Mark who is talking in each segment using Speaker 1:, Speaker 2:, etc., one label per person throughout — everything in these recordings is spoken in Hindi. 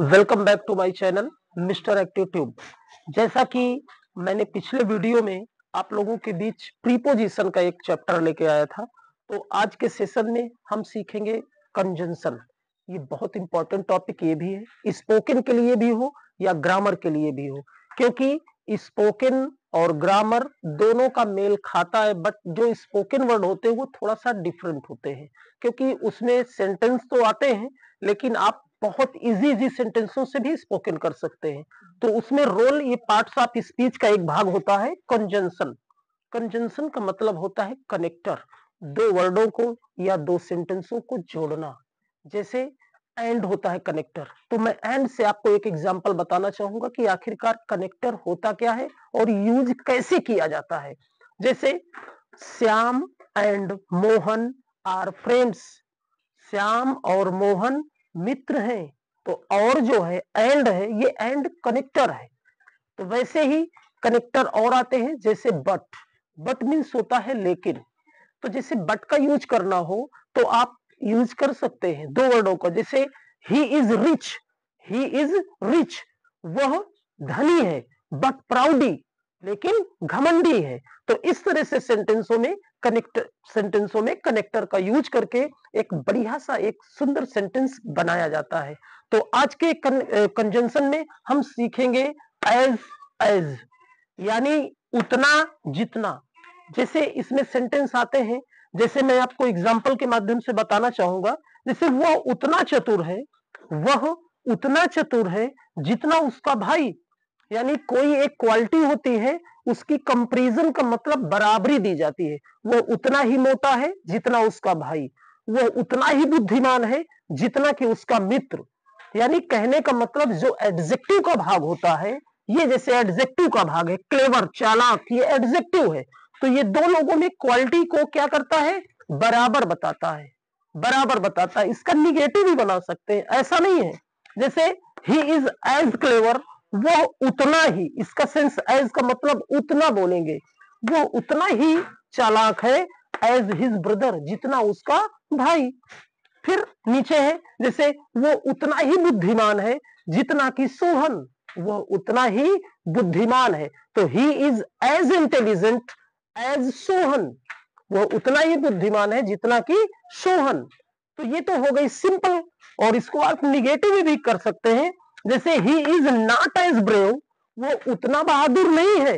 Speaker 1: Welcome back to my channel mister Active Tube. जैसा कि मैंने पिछले वीडियो में आप लोगों के बीच प्रीपोजिशन का एक चैप्टर लेके आया था, तो आज के सेशन में हम सीखेंगे कंजंक्शन। ये बहुत इंपॉर्टेंट टॉपिक ये भी है, स्पोकन के लिए भी हो या ग्रामर के लिए भी हो, क्योंकि स्पोकन और ग्रामर दोनों का मेल खाता है, बट जो स्पोकन वर्ड होते हैं वो थोड़ा सा डिफरेंट होते हैं, क्योंकि उसमें सेंटेंस तो आते हैं लेकिन आप बहुत इजी सेंटेंसों से भी स्पोकन कर सकते हैं। तो उसमें रोल, ये पार्ट्स ऑफ स्पीच का एक भाग होता है कंजंक्शन। कंजंक्शन का मतलब होता है कनेक्टर, दो वर्डों को या दो सेंटेंसों को जोड़ना। जैसे एंड होता है कनेक्टर, तो मैं एंड से आपको एक एग्जांपल बताना चाहूंगा कि आखिरकार कनेक्टर होता क्या है और यूज कैसे किया जाता है। जैसे Shyam and Mohan are friends, Shyam और मोहन मित्र हैं। तो और जो है एंड है, ये एंड कनेक्टर है। तो वैसे ही कनेक्टर और आते हैं, जैसे बट। बट मीन्स होता है लेकिन। तो जैसे बट का यूज करना हो तो आप यूज कर सकते हैं दो वर्डों का। जैसे he is rich, he is rich, वह धनी है, बट प्राउडी, लेकिन घमंडी है। तो इस तरह से सेंटेंसों में कनेक्टर का यूज करके एक बढ़िया सा एक सुंदर सेंटेंस बनाया जाता है। तो आज के कंजंक्शन में हम सीखेंगे एज, एज यानी उतना, जितना। जैसे इसमें सेंटेंस आते हैं, जैसे मैं आपको एग्जांपल के माध्यम से बताना चाहूंगा। जैसे वह उतना चतुर है, वह उतना चतुर है जितना उसका भाई। यानी कोई एक क्वालिटी होती है, उसकी कंपैरिजन का मतलब बराबरी दी जाती है। वो उतना ही मोटा है जितना उसका भाई, वो उतना ही बुद्धिमान है जितना कि उसका मित्र। यानी कहने का मतलब जो एडजेक्टिव का भाग होता है, ये जैसे एडजेक्टिव का भाग है, क्लेवर, चालाक, ये एडजेक्टिव है। तो ये दो लोगों में क्वालिटी को क्या करता है, बराबर बताता है, बराबर बताता है। इसका निगेटिव भी बना सकते हैं, ऐसा नहीं है। जैसे ही इज एज क्लेवर, वो उतना ही, इसका सेंस एज का मतलब उतना बोलेंगे, वो उतना ही चालाक है एज हिज ब्रदर, जितना उसका भाई। फिर नीचे है, जैसे वो उतना ही बुद्धिमान है जितना कि सोहन, वो उतना ही बुद्धिमान है। तो he is as intelligent as Sohan, वो उतना ही बुद्धिमान है जितना कि सोहन। तो ये तो हो गई सिंपल, और इसको आप निगेटिव भी कर सकते हैं। जैसे he is not as brave, वो उतना बहादुर नहीं है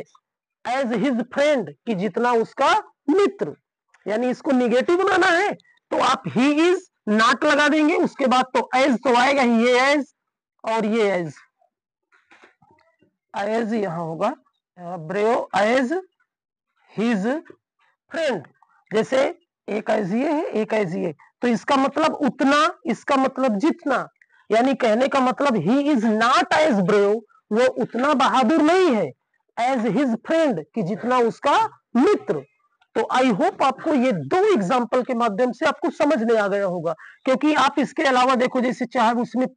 Speaker 1: एज हिज फ्रेंड, कि जितना उसका मित्र। यानी इसको निगेटिव बनाना है तो आप ही इज नॉट लगा देंगे, उसके बाद तो एज तो आएगा ही, ये एज और ये एज। एज यहां होगा, ब्रेव एज हिज फ्रेंड। जैसे एक एज ये है, एक एज ये, तो इसका मतलब उतना, इसका मतलब जितना। यानी कहने का मतलब he is not as brave, वो उतना बहादुर नहीं है एज हिज फ्रेंड, कि जितना उसका मित्र। तो आई होप आपको ये दो एग्जाम्पल के माध्यम से आपको समझ में आ गया होगा। क्योंकि आप इसके अलावा देखो, जैसे चाहे उसमें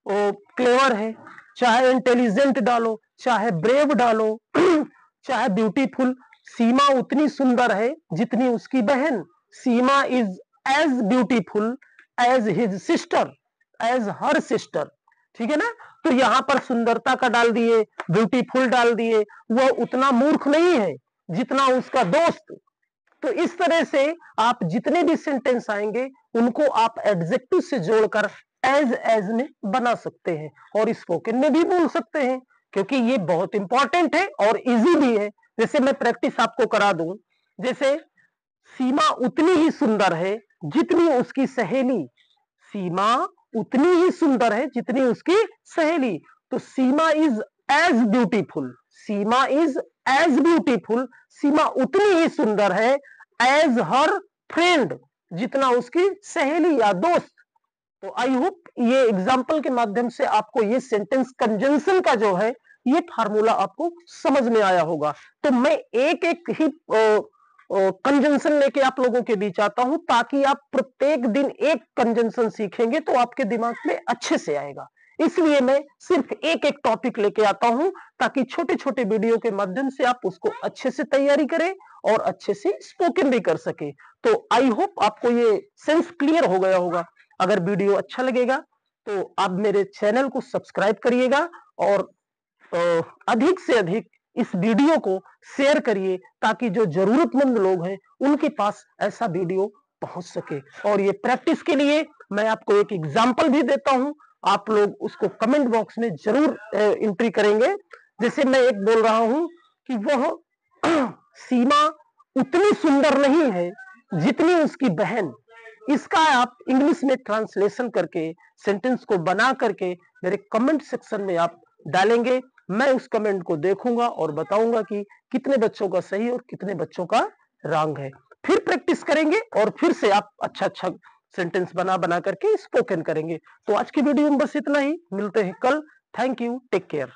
Speaker 1: क्लेवर है, चाहे इंटेलिजेंट डालो, चाहे ब्रेव डालो, चाहे ब्यूटीफुल। सीमा उतनी सुंदर है जितनी उसकी बहन, Seema is as beautiful as his sister, as her sister. ठीक है ना। तो यहां पर सुंदरता का डाल दिए, ब्यूटीफुल डाल दिए, वो उतना मूर्ख नहीं है जितना उसका दोस्त। तो इस तरह से आप जितने भी सेंटेंस आएंगे उनको आप एडजेक्टिव से जोड़कर एज में बना सकते हैं, और स्पोकन में भी बोल सकते हैं, क्योंकि ये बहुत इंपॉर्टेंट है और इजी भी है। जैसे मैं प्रैक्टिस आपको करा दूं, जैसे सीमा उतनी ही सुंदर है जितनी उसकी सहेली, सीमा उतनी ही सुंदर है जितनी उसकी सहेली। तो Seema is as beautiful, Seema is as beautiful, Seema उतनी ही सुंदर है एज हर फ्रेंड, जितना उसकी सहेली या दोस्त। तो आई होप ये एग्जाम्पल के माध्यम से आपको ये सेंटेंस कंजंक्शन का जो है ये फार्मूला आपको समझ में आया होगा। तो मैं एक एक ही कंजंक्शन लेके आप लोगों के बीच आता हूं, ताकि आप प्रत्येक दिन एक कंजंक्शन सीखेंगे तो आपके दिमाग में अच्छे से आएगा। इसलिए मैं सिर्फ एक एक टॉपिक लेके आता हूं, ताकि छोटे छोटे वीडियो के माध्यम से आप उसको अच्छे से तैयारी करें और अच्छे से स्पोकन भी कर सके। तो आई होप आपको ये सेंस क्लियर हो गया होगा। अगर वीडियो अच्छा लगेगा तो आप मेरे चैनल को सब्सक्राइब करिएगा और अधिक से अधिक इस वीडियो को शेयर करिए ताकि जो जरूरतमंद लोग हैं उनके पास ऐसा वीडियो पहुंच सके। और ये प्रैक्टिस के लिए मैं आपको एक एग्जांपल भी देता हूं, आप लोग उसको कमेंट बॉक्स में जरूर एंट्री करेंगे। जैसे मैं एक बोल रहा हूं कि वह सीमा उतनी सुंदर नहीं है जितनी उसकी बहन। इसका आप इंग्लिश में ट्रांसलेशन करके सेंटेंस को बना करके मेरे कमेंट सेक्शन में आप डालेंगे। मैं उस कमेंट को देखूंगा और बताऊंगा कि कितने बच्चों का सही और कितने बच्चों का रॉन्ग है। फिर प्रैक्टिस करेंगे और फिर से आप अच्छा अच्छा सेंटेंस बना बना करके स्पोकन करेंगे। तो आज की वीडियो में बस इतना ही, मिलते हैं कल। Thank you, take care.